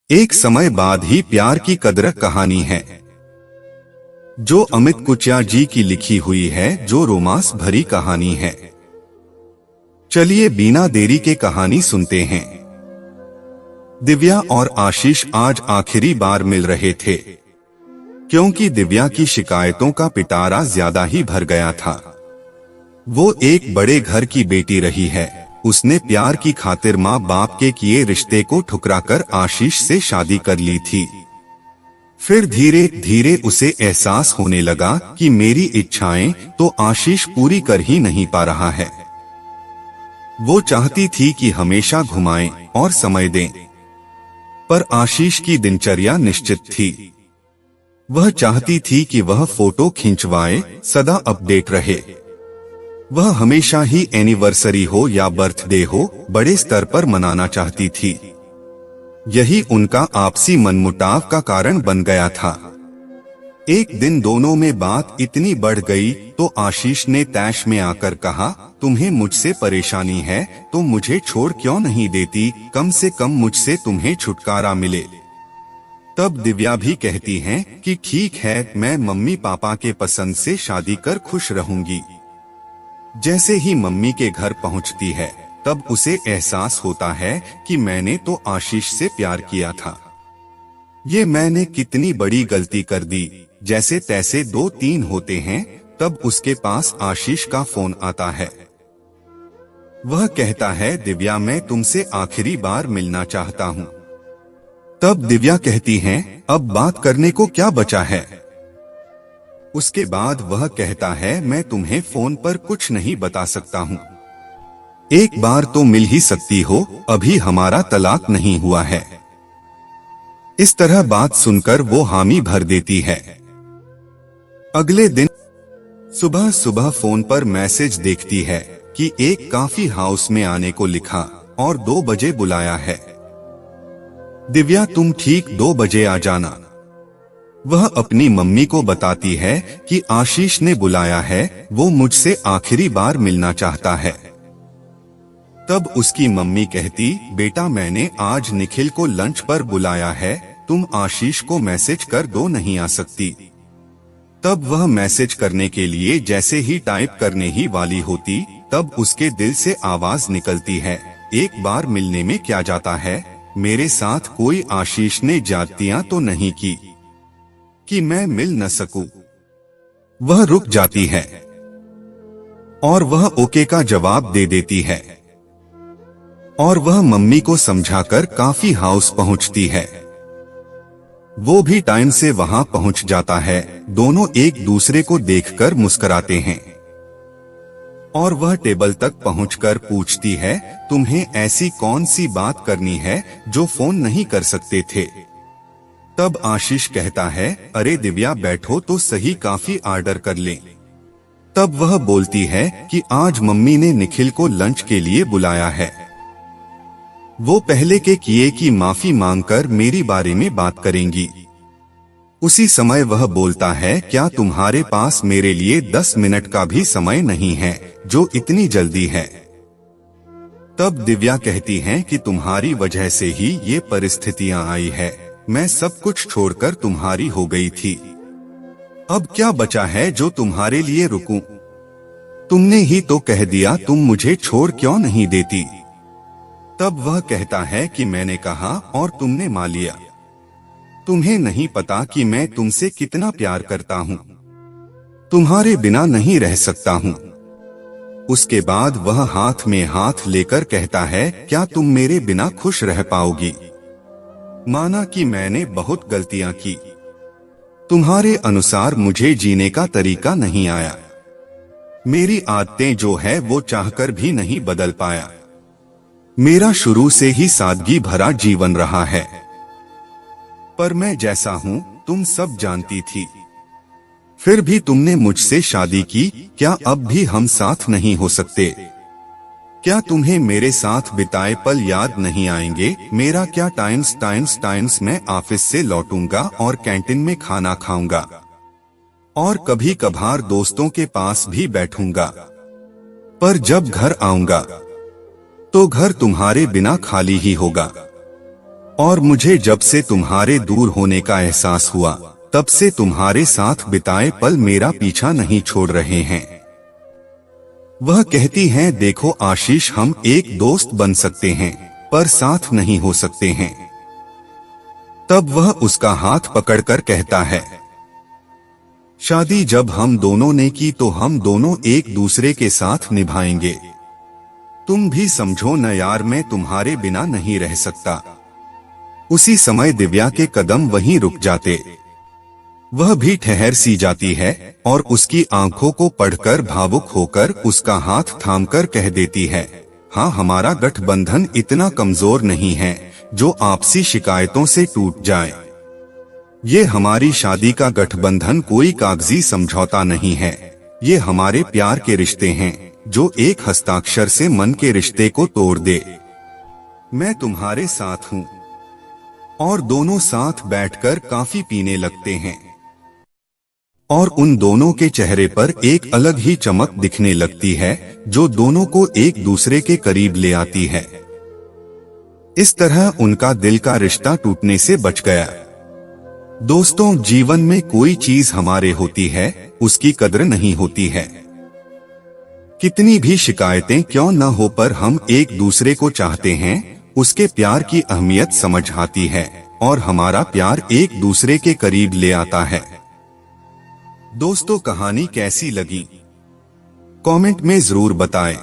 एक समय बाद ही प्यार की कदर कहानी है जो अमित कुचिया जी की लिखी हुई है, जो रोमांस भरी कहानी है। चलिए बिना देरी के कहानी सुनते हैं। दिव्या और आशीष आज आखिरी बार मिल रहे थे, क्योंकि दिव्या की शिकायतों का पिटारा ज्यादा ही भर गया था। वो एक बड़े घर की बेटी रही है। उसने प्यार की खातिर माँ बाप के किए रिश्ते को ठुकराकर आशीष से शादी कर ली थी। फिर धीरे धीरे उसे एहसास होने लगा कि मेरी इच्छाएं तो आशीष पूरी कर ही नहीं पा रहा है। वो चाहती थी कि हमेशा घुमाएं और समय दें, पर आशीष की दिनचर्या निश्चित थी। वह चाहती थी कि वह फोटो खिंचवाए, सदा अपडेट रहे। वह हमेशा ही एनिवर्सरी हो या बर्थडे हो, बड़े स्तर पर मनाना चाहती थी। यही उनका आपसी मनमुटाव का कारण बन गया था। एक दिन दोनों में बात इतनी बढ़ गई तो आशीष ने तैश में आकर कहा, तुम्हें मुझसे परेशानी है तो मुझे छोड़ क्यों नहीं देती, कम से कम मुझसे तुम्हें छुटकारा मिले। तब दिव्या भी कहती है कि ठीक है, मैं मम्मी पापा के पसंद से शादी कर खुश रहूंगी। जैसे ही मम्मी के घर पहुंचती है तब उसे एहसास होता है कि मैंने तो आशीष से प्यार किया था। ये मैंने कितनी बड़ी गलती कर दी। जैसे तैसे 2-3 होते हैं तब उसके पास आशीष का फोन आता है। वह कहता है, दिव्या मैं तुमसे आखिरी बार मिलना चाहता हूँ। तब दिव्या कहती है, अब बात करने को क्या बचा है। उसके बाद वह कहता है, मैं तुम्हें फोन पर कुछ नहीं बता सकता हूँ। एक बार तो मिल ही सकती हो, अभी हमारा तलाक नहीं हुआ है। इस तरह बात सुनकर वो हामी भर देती है। अगले दिन सुबह सुबह फोन पर मैसेज देखती है कि एक कॉफी हाउस में आने को लिखा और 2 बजे बुलाया है। दिव्या तुम ठीक 2 बजे आ जाना। वह अपनी मम्मी को बताती है कि आशीष ने बुलाया है, वो मुझसे आखिरी बार मिलना चाहता है। तब उसकी मम्मी कहती, बेटा मैंने आज निखिल को लंच पर बुलाया है, तुम आशीष को मैसेज कर दो, नहीं आ सकती। तब वह मैसेज करने के लिए जैसे ही टाइप करने ही वाली होती तब उसके दिल से आवाज निकलती है, एक बार मिलने में क्या जाता है, मेरे साथ कोई आशीष ने जातियां तो नहीं की कि मैं मिल न सकूं। वह रुक जाती है और वह ओके का जवाब दे देती है और वह मम्मी को समझाकर कॉफी हाउस पहुंचती है। वो भी टाइम से वहां पहुंच जाता है। दोनों एक दूसरे को देखकर मुस्कुराते हैं और वह टेबल तक पहुंचकर पूछती है, तुम्हें ऐसी कौन सी बात करनी है जो फोन नहीं कर सकते थे। तब आशीष कहता है, अरे दिव्या बैठो तो सही, कॉफी ऑर्डर कर लें। तब वह बोलती है कि आज मम्मी ने निखिल को लंच के लिए बुलाया है। वो पहले के किए की माफी मांगकर मेरी बारे में बात करेंगी। उसी समय वह बोलता है, क्या तुम्हारे पास मेरे लिए 10 मिनट का भी समय नहीं है जो इतनी जल्दी है। तब दिव्या कहती है कि तुम्हारी वजह से ही ये परिस्थितियां आई है, मैं सब कुछ छोड़कर तुम्हारी हो गई थी। अब क्या बचा है जो तुम्हारे लिए रुकूं? तुमने ही तो कह दिया तुम मुझे छोड़ क्यों नहीं देती। तब वह कहता है कि मैंने कहा और तुमने मान लिया। तुम्हें नहीं पता कि मैं तुमसे कितना प्यार करता हूँ, तुम्हारे बिना नहीं रह सकता हूँ। उसके बाद वह हाथ में हाथ लेकर कहता है, क्या तुम मेरे बिना खुश रह पाओगी। माना कि मैंने बहुत गलतियां की, तुम्हारे अनुसार मुझे जीने का तरीका नहीं आया, मेरी आदतें जो है वो चाहकर भी नहीं बदल पाया। मेरा शुरू से ही सादगी भरा जीवन रहा है, पर मैं जैसा हूँ तुम सब जानती थी। फिर भी तुमने मुझसे शादी की, क्या अब भी हम साथ नहीं हो सकते? क्या तुम्हें मेरे साथ बिताए पल याद नहीं आएंगे? मेरा क्या टाइम्स मैं ऑफिस से लौटूंगा और कैंटीन में खाना खाऊंगा और कभी कभार दोस्तों के पास भी बैठूंगा, पर जब घर आऊंगा तो घर तुम्हारे बिना खाली ही होगा। और मुझे जब से तुम्हारे दूर होने का एहसास हुआ, तब से तुम्हारे साथ बिताए पल मेरा पीछा नहीं छोड़ रहे हैं। वह कहती हैं, देखो आशीष, हम एक दोस्त बन सकते हैं पर साथ नहीं हो सकते हैं। तब वह उसका हाथ पकड़कर कहता है, शादी जब हम दोनों ने की तो हम दोनों एक दूसरे के साथ निभाएंगे। तुम भी समझो न यार, मैं तुम्हारे बिना नहीं रह सकता। उसी समय दिव्या के कदम वहीं रुक जाते। वह भी ठहर सी जाती है और उसकी आंखों को पढ़कर भावुक होकर उसका हाथ थामकर कह देती है, हाँ, हमारा गठबंधन इतना कमजोर नहीं है जो आपसी शिकायतों से टूट जाए। ये हमारी शादी का गठबंधन कोई कागजी समझौता नहीं है, ये हमारे प्यार के रिश्ते हैं जो एक हस्ताक्षर से मन के रिश्ते को तोड़ दे। मैं तुम्हारे साथ हूँ। और दोनों साथ बैठकर कॉफी पीने लगते हैं और उन दोनों के चेहरे पर एक अलग ही चमक दिखने लगती है जो दोनों को एक दूसरे के करीब ले आती है। इस तरह उनका दिल का रिश्ता टूटने से बच गया। दोस्तों, जीवन में कोई चीज हमारे होती है, उसकी कद्र नहीं होती है। कितनी भी शिकायतें क्यों न हो, पर हम एक दूसरे को चाहते हैं, उसके प्यार की अहमियत समझ आती है और हमारा प्यार एक दूसरे के करीब ले आता है। दोस्तों, कहानी कैसी लगी कमेंट में जरूर बताएं।